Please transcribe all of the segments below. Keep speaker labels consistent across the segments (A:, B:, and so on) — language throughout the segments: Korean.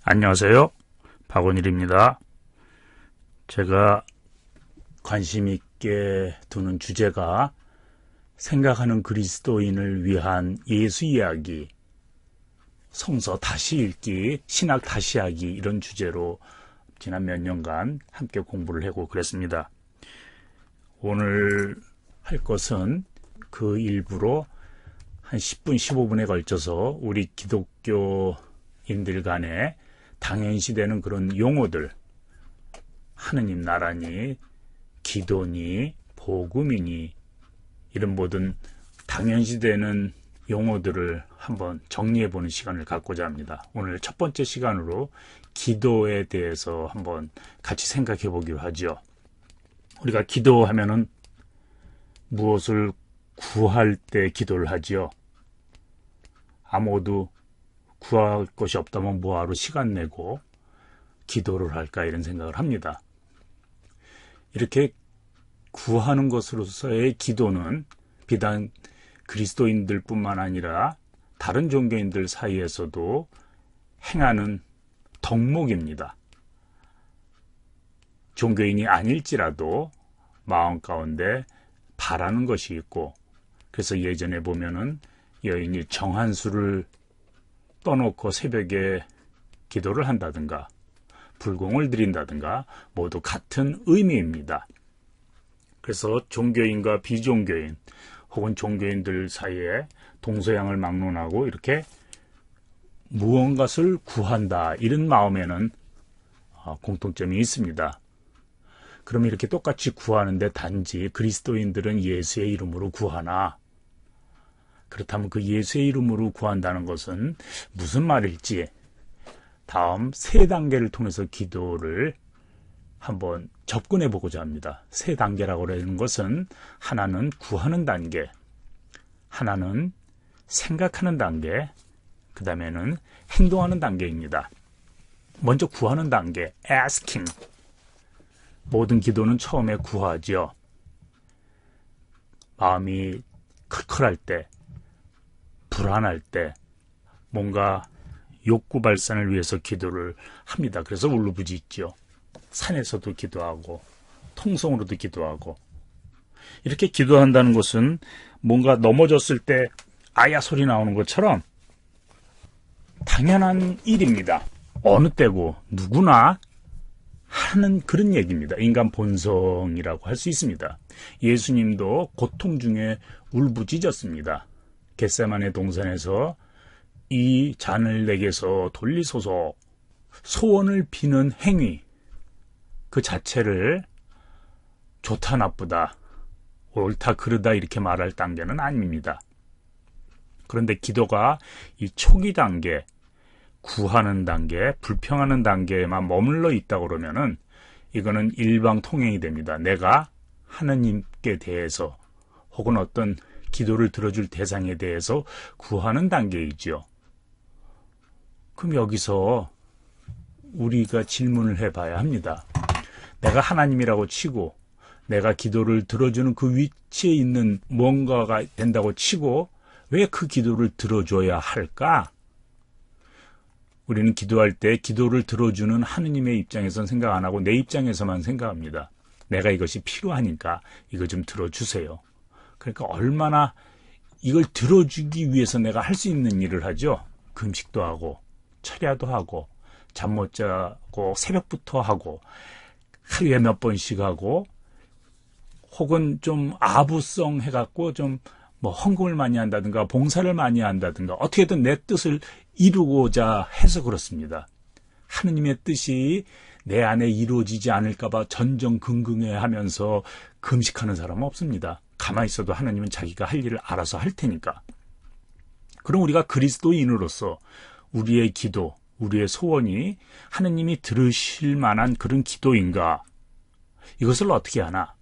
A: 안녕하세요. 박원일입니다. 제가 관심 있게 두는 주제가 생각하는 그리스도인을 위한 예수 이야기, 성서 다시 읽기, 신학 다시 하기 이런 주제로 지난 몇 년간 함께 공부를 하고 그랬습니다. 오늘 할 것은 그 일부로 한 10분, 15분에 걸쳐서 우리 기독교인들 간에 당연시되는 그런 용어들, 하느님 나라니, 기도니, 복음이니 이런 모든 당연시되는 용어들을 한번 정리해보는 시간을 갖고자 합니다. 오늘 첫 번째 시간으로 기도에 대해서 한번 같이 생각해보기로 하죠. 우리가 기도하면은 무엇을 구할 때 기도를 하지요. 아무도 구할 것이 없다면 뭐하러 시간 내고 기도를 할까 이런 생각을 합니다. 이렇게 구하는 것으로서의 기도는 비단 그리스도인들 뿐만 아니라 다른 종교인들 사이에서도 행하는 덕목입니다. 종교인이 아닐지라도 마음 가운데 바라는 것이 있고, 그래서 예전에 보면은 여인이 정한수를 떠놓고 새벽에 기도를 한다든가 불공을 드린다든가 모두 같은 의미입니다. 그래서 종교인과 비종교인 혹은 종교인들 사이에 동서양을 막론하고 이렇게 무언가를 구한다 이런 마음에는 공통점이 있습니다. 그럼 이렇게 똑같이 구하는데 단지 그리스도인들은 예수의 이름으로 구하나? 그렇다면 그 예수의 이름으로 구한다는 것은 무슨 말일지 다음 세 단계를 통해서 기도를 한번 접근해 보고자 합니다. 세 단계라고 하는 것은 하나는 구하는 단계, 하나는 생각하는 단계, 그 다음에는 행동하는 단계입니다. 먼저 구하는 단계, asking. 모든 기도는 처음에 구하죠. 마음이 클클할 때, 불안할 때 뭔가 욕구 발산을 위해서 기도를 합니다. 그래서 울부짖죠. 산에서도 기도하고 통성으로도 기도하고 이렇게 기도한다는 것은 뭔가 넘어졌을 때 아야 소리 나오는 것처럼 당연한 일입니다. 어느 때고 누구나 하는 그런 얘기입니다. 인간 본성이라고 할 수 있습니다. 예수님도 고통 중에 울부짖었습니다. 겟세마네 동산에서 이 잔을 내게서 돌리소서, 소원을 비는 행위 그 자체를 좋다 나쁘다 옳다 그르다 이렇게 말할 단계는 아닙니다. 그런데 기도가 이 초기 단계, 구하는 단계, 불평하는 단계에만 머물러 있다고 그러면은 이거는 일방통행이 됩니다. 내가 하느님께 대해서 혹은 어떤 기도를 들어줄 대상에 대해서 구하는 단계이죠. 그럼 여기서 우리가 질문을 해봐야 합니다. 내가 하나님이라고 치고 내가 기도를 들어주는 그 위치에 있는 뭔가가 된다고 치고 왜 그 기도를 들어줘야 할까? 우리는 기도할 때 기도를 들어주는 하느님의 입장에서는 생각 안 하고 내 입장에서만 생각합니다. 내가 이것이 필요하니까 이거 좀 들어주세요. 그러니까 얼마나 이걸 들어주기 위해서 내가 할 수 있는 일을 하죠. 금식도 하고 철야도 하고 잠 못 자고 새벽부터 하고 하루에 몇 번씩 하고 혹은 좀 아부성 해갖고 좀 뭐 헌금을 많이 한다든가 봉사를 많이 한다든가 어떻게든 내 뜻을 이루고자 해서 그렇습니다. 하느님의 뜻이 내 안에 이루어지지 않을까봐 전전긍긍해 하면서 금식하는 사람은 없습니다. 가만히 있어도 하나님은 자기가 할 일을 알아서 할 테니까. 그럼 우리가 그리스도인으로서 우리의 기도, 우리의 소원이 하느님이 들으실 만한 그런 기도인가? 이것을 어떻게 하나?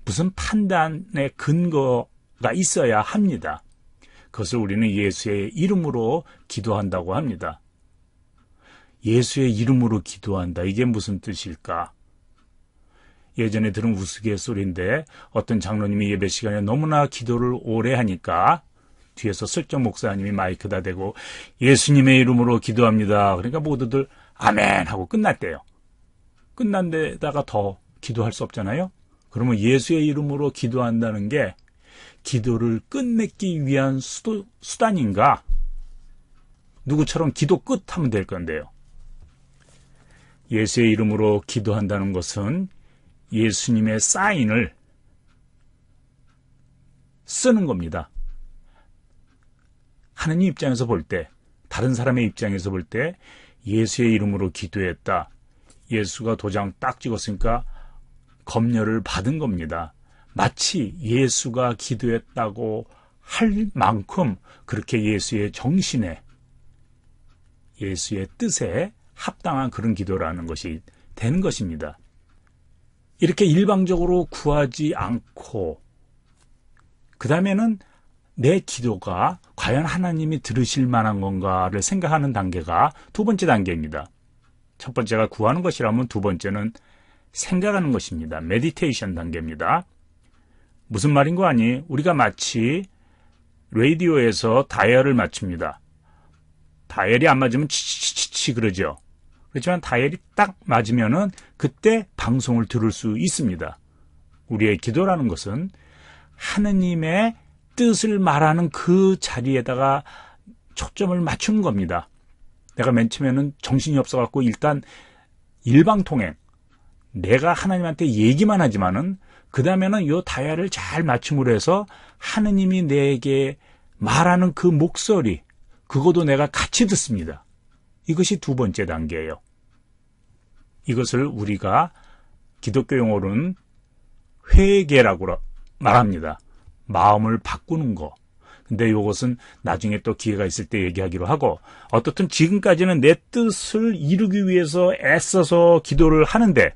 A: 무슨 판단의 근거가 있어야 합니다. 그것을 우리는 예수의 이름으로 기도한다고 합니다. 예수의 이름으로 기도한다. 이게 무슨 뜻일까? 예전에 들은 우스갯소리인데 어떤 장로님이 예배 시간에 너무나 기도를 오래 하니까 뒤에서 슬쩍 목사님이 마이크다 대고 예수님의 이름으로 기도합니다. 그러니까 모두들 아멘 하고 끝났대요. 끝난 데다가 더 기도할 수 없잖아요. 그러면 예수의 이름으로 기도한다는 게 기도를 끝맺기 위한 수단인가? 누구처럼 기도 끝 하면 될 건데요. 예수의 이름으로 기도한다는 것은 예수님의 사인을 쓰는 겁니다. 하느님 입장에서 볼 때, 다른 사람의 입장에서 볼 때 예수의 이름으로 기도했다. 예수가 도장 딱 찍었으니까 검열을 받은 겁니다. 마치 예수가 기도했다고 할 만큼 그렇게 예수의 정신에, 예수의 뜻에 합당한 그런 기도라는 것이 되는 것입니다. 이렇게 일방적으로 구하지 않고 그 다음에는 내 기도가 과연 하나님이 들으실 만한 건가를 생각하는 단계가 두 번째 단계입니다. 첫 번째가 구하는 것이라면 두 번째는 생각하는 것입니다. 메디테이션 단계입니다. 무슨 말인 거 아니? 우리가 마치 라디오에서 다이얼을 맞춥니다. 다이얼이 안 맞으면 치치치치 그러죠. 그렇지만 다이얼이 딱 맞으면은 그때 방송을 들을 수 있습니다. 우리의 기도라는 것은 하느님의 뜻을 말하는 그 자리에다가 초점을 맞추는 겁니다. 내가 맨 처음에는 정신이 없어갖고 일단 일방통행, 내가 하나님한테 얘기만 하지만은 그 다음에는 요 다이얼을 잘 맞춤으로 해서 하느님이 내게 말하는 그 목소리, 그것도 내가 같이 듣습니다. 이것이 두 번째 단계예요. 이것을 우리가 기독교 용어로는 회개라고 말합니다. 마음을 바꾸는 거. 근데 이것은 나중에 또 기회가 있을 때 얘기하기로 하고, 어떻든 지금까지는 내 뜻을 이루기 위해서 애써서 기도를 하는데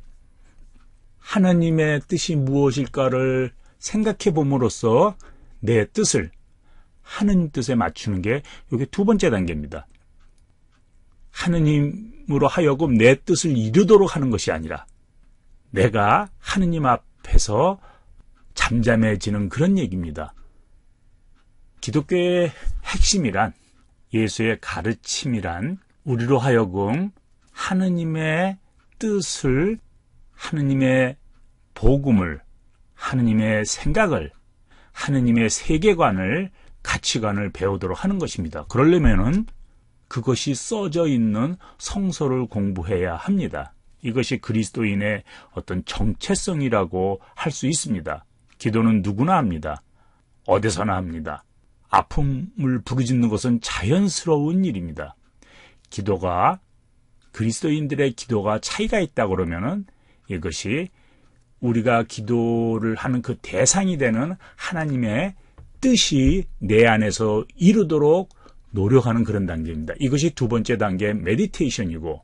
A: 하나님의 뜻이 무엇일까를 생각해 봄으로써 내 뜻을 하느님 뜻에 맞추는 게 이게 두 번째 단계입니다. 하느님으로 하여금 내 뜻을 이루도록 하는 것이 아니라 내가 하느님 앞에서 잠잠해지는 그런 얘기입니다. 기독교의 핵심이란, 예수의 가르침이란 우리로 하여금 하느님의 뜻을, 하느님의 복음을, 하느님의 생각을, 하느님의 세계관을, 가치관을 배우도록 하는 것입니다. 그러려면은 그것이 써져 있는 성서를 공부해야 합니다. 이것이 그리스도인의 어떤 정체성이라고 할 수 있습니다. 기도는 누구나 합니다. 어디서나 합니다. 아픔을 부르짖는 것은 자연스러운 일입니다. 기도가, 그리스도인들의 기도가 차이가 있다 그러면은 이것이 우리가 기도를 하는 그 대상이 되는 하나님의 뜻이 내 안에서 이루도록 노력하는 그런 단계입니다. 이것이 두 번째 단계 메디테이션이고,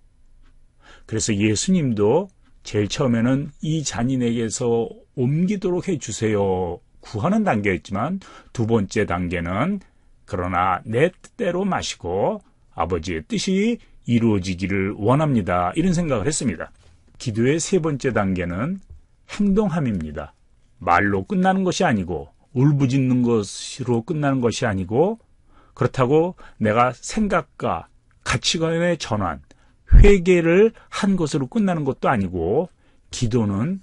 A: 그래서 예수님도 제일 처음에는 이 잔이 내게서 옮기도록 해주세요 구하는 단계였지만, 두 번째 단계는 그러나 내 뜻대로 마시고 아버지의 뜻이 이루어지기를 원합니다, 이런 생각을 했습니다. 기도의 세 번째 단계는 행동함입니다. 말로 끝나는 것이 아니고, 울부짖는 것으로 끝나는 것이 아니고, 그렇다고 내가 생각과 가치관의 전환, 회개를 한 것으로 끝나는 것도 아니고, 기도는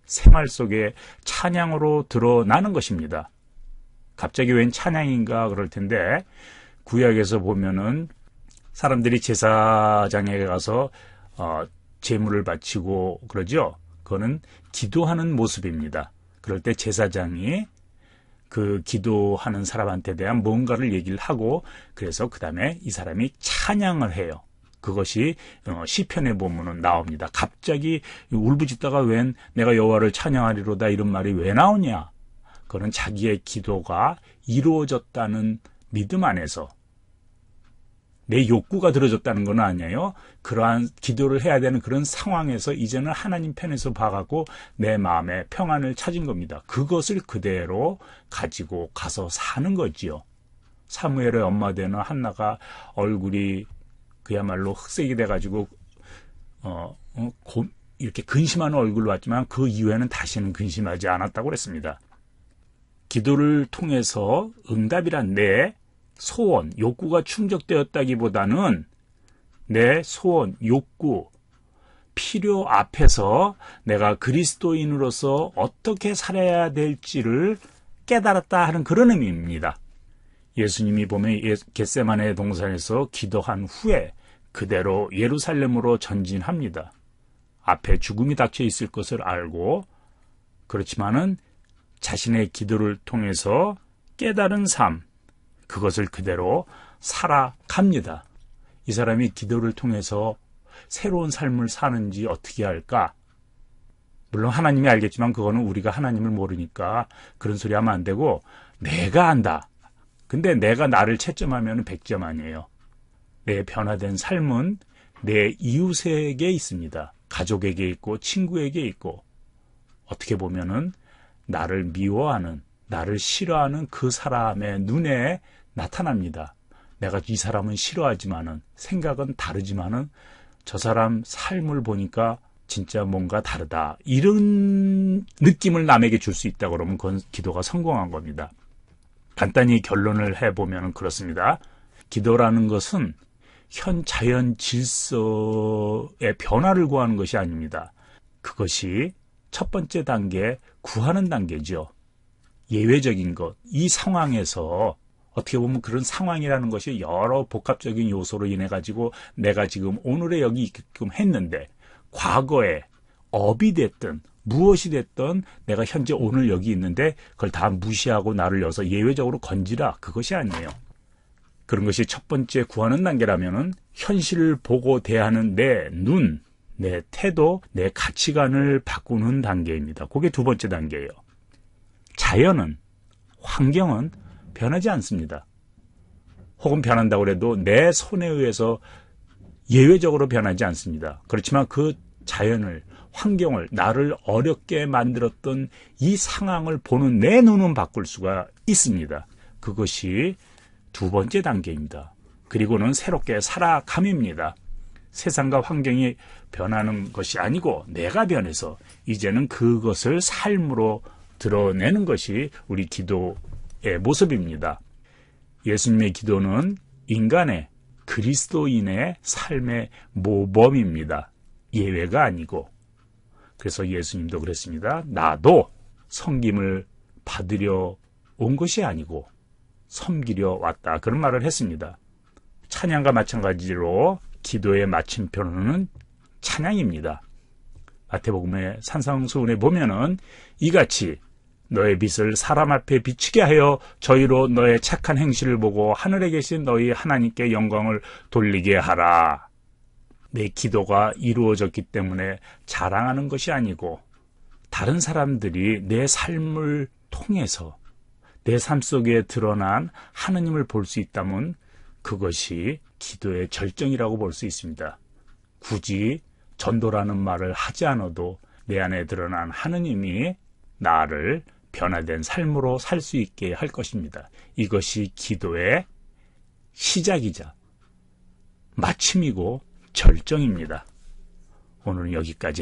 A: 생활 속에 찬양으로 드러나는 것입니다. 갑자기 웬 찬양인가 그럴 텐데, 구약에서 보면은 사람들이 제사장에 가서 제물을 바치고 그러죠. 그거는 기도하는 모습입니다. 그럴 때 제사장이 그 기도하는 사람한테 대한 뭔가를 얘기를 하고, 그래서 그 다음에 이 사람이 찬양을 해요. 그것이 시편에 보면은 나옵니다. 갑자기 울부짖다가 웬 내가 여호와를 찬양하리로다 이런 말이 왜 나오냐? 그거는 자기의 기도가 이루어졌다는 믿음 안에서, 내 욕구가 들어졌다는 건 아니에요. 그러한 기도를 해야 되는 그런 상황에서 이제는 하나님 편에서 봐갖고 내 마음에 평안을 찾은 겁니다. 그것을 그대로 가지고 가서 사는 거지요. 사무엘의 엄마 되는 한나가 얼굴이 그야말로 흑색이 돼가지고 이렇게 근심하는 얼굴로 왔지만 그 이후에는 다시는 근심하지 않았다고 그랬습니다. 기도를 통해서 응답이란 내 소원, 욕구가 충족되었다기보다는 내 소원, 욕구, 필요 앞에서 내가 그리스도인으로서 어떻게 살아야 될지를 깨달았다 하는 그런 의미입니다. 예수님이 보면 겟세마네 동산에서 기도한 후에 그대로 예루살렘으로 전진합니다. 앞에 죽음이 닥쳐 있을 것을 알고, 그렇지만은 자신의 기도를 통해서 깨달은 삶, 그것을 그대로 살아갑니다. 이 사람이 기도를 통해서 새로운 삶을 사는지 어떻게 할까? 물론 하나님이 알겠지만 그거는 우리가 하나님을 모르니까 그런 소리 하면 안 되고, 내가 안다. 근데 내가 나를 채점하면 100점 아니에요. 내 변화된 삶은 내 이웃에게 있습니다. 가족에게 있고 친구에게 있고, 어떻게 보면은 나를 미워하는, 나를 싫어하는 그 사람의 눈에 나타납니다. 내가 이 사람은 싫어하지만은, 생각은 다르지만은 저 사람 삶을 보니까 진짜 뭔가 다르다. 이런 느낌을 남에게 줄 수 있다 그러면 그건 기도가 성공한 겁니다. 간단히 결론을 해보면 그렇습니다. 기도라는 것은 현 자연 질서의 변화를 구하는 것이 아닙니다. 그것이 첫 번째 단계, 구하는 단계죠. 예외적인 것, 이 상황에서 어떻게 보면 그런 상황이라는 것이 여러 복합적인 요소로 인해 가지고 내가 지금 오늘에 여기 있게끔 했는데, 과거에 업이 됐든 무엇이 됐든 내가 현재 오늘 여기 있는데 그걸 다 무시하고 나를 여서 예외적으로 건지라, 그것이 아니에요. 그런 것이 첫 번째 구하는 단계라면은 현실을 보고 대하는 내 눈, 내 태도, 내 가치관을 바꾸는 단계입니다. 그게 두 번째 단계예요. 자연은, 환경은 변하지 않습니다. 혹은 변한다고 해도 내 손에 의해서 예외적으로 변하지 않습니다. 그렇지만 그 자연을, 환경을, 나를 어렵게 만들었던 이 상황을 보는 내 눈은 바꿀 수가 있습니다. 그것이 두 번째 단계입니다. 그리고는 새롭게 살아감입니다. 세상과 환경이 변하는 것이 아니고 내가 변해서 이제는 그것을 삶으로 드러내는 것이 우리 기도의 모습입니다. 예수님의 기도는 인간의, 그리스도인의 삶의 모범입니다. 예외가 아니고. 그래서 예수님도 그랬습니다. 나도 섬김을 받으려 온 것이 아니고 섬기려 왔다. 그런 말을 했습니다. 찬양과 마찬가지로 기도의 마침표는 찬양입니다. 마태복음의 산상수훈에 보면은 이같이 너의 빛을 사람 앞에 비치게 하여 저희로 너의 착한 행실을 보고 하늘에 계신 너희 하나님께 영광을 돌리게 하라. 내 기도가 이루어졌기 때문에 자랑하는 것이 아니고, 다른 사람들이 내 삶을 통해서 내 삶 속에 드러난 하나님을 볼 수 있다면 그것이 기도의 절정이라고 볼 수 있습니다. 굳이 전도라는 말을 하지 않아도 내 안에 드러난 하느님이 나를 변화된 삶으로 살 수 있게 할 것입니다. 이것이 기도의 시작이자 마침이고 절정입니다. 오늘은 여기까지